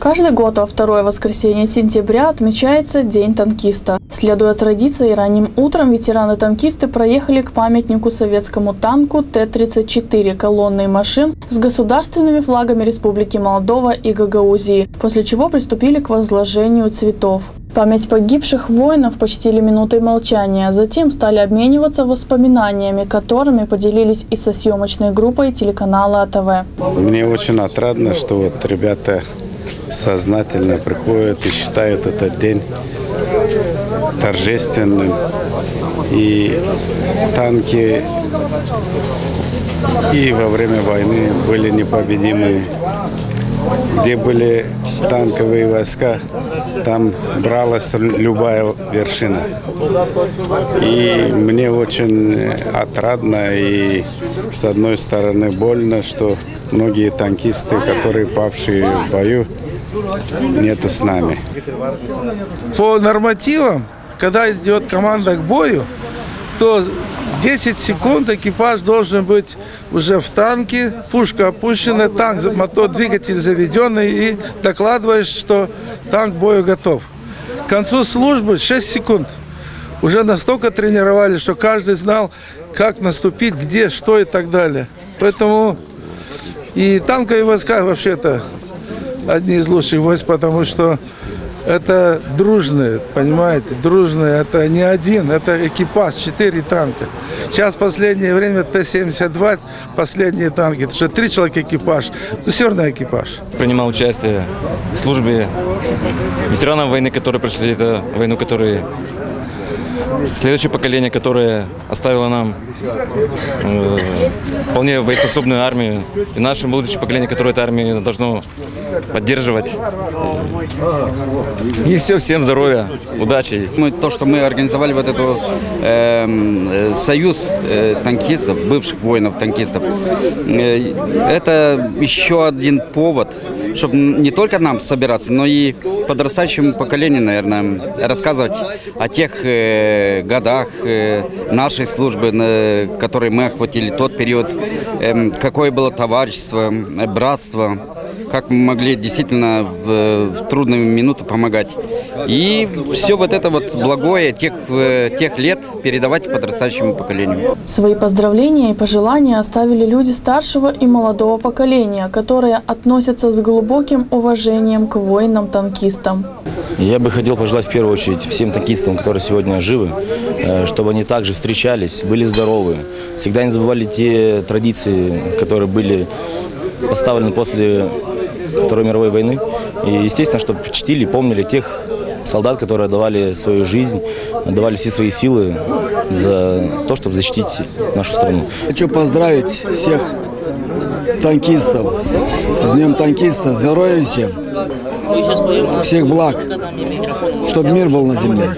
Каждый год во второе воскресенье сентября отмечается День танкиста. Следуя традиции, ранним утром ветераны-танкисты проехали к памятнику советскому танку Т-34 колонной машин с государственными флагами Республики Молдова и Гагаузии, после чего приступили к возложению цветов. Память погибших воинов почтили минутой молчания, затем стали обмениваться воспоминаниями, которыми поделились и со съемочной группой телеканала АТВ. Мне очень отрадно, что вот ребята сознательно приходят и считают этот день торжественным. И танки и во время войны были непобедимы. Где были танковые войска, там бралась любая вершина. И мне очень отрадно и, с одной стороны, больно, что многие танкисты, которые павшие в бою, нету с нами. По нормативам, когда идет команда к бою, то 10 секунд экипаж должен быть уже в танке, пушка опущена, танк, мотор, двигатель заведенный, и докладываешь, что танк к бою готов. К концу службы 6 секунд. Уже настолько тренировали, что каждый знал, как наступить, где, что и так далее. Поэтому и танковые войска вообще-то одни из лучших войск, потому что это дружные, понимаете, дружные, это не один, это экипаж, 4 танка. Сейчас в последнее время Т-72, последние танки, это что 3 человека экипаж, но все равно экипаж. Принимал участие в службе ветеранов войны, которые прошли эту войну, которые следующее поколение, которое оставило нам вполне боеспособную армию, и наше будущее поколение, которое эту армию должно поддерживать. И все, всем здоровья, удачи. То, что мы организовали вот эту союз танкистов, бывших воинов-танкистов, это еще один повод, чтобы не только нам собираться, но и подрастающему поколению, наверное, рассказывать о тех годах нашей службы, которые мы охватили, тот период, какое было товарищество, братство, как мы могли действительно в трудные минуты помогать. И все вот это вот благое тех лет передавать подрастающему поколению. Свои поздравления и пожелания оставили люди старшего и молодого поколения, которые относятся с глубоким уважением к воинам-танкистам. Я бы хотел пожелать в первую очередь всем танкистам, которые сегодня живы, чтобы они также встречались, были здоровы, всегда не забывали те традиции, которые были поставлены после Второй мировой войны. И, естественно, чтобы чтили, помнили тех солдат, которые отдавали свою жизнь, отдавали все свои силы за то, чтобы защитить нашу страну. Хочу поздравить всех танкистов. С Днем танкиста, здоровья всем. Всех благ, чтобы мир был на земле.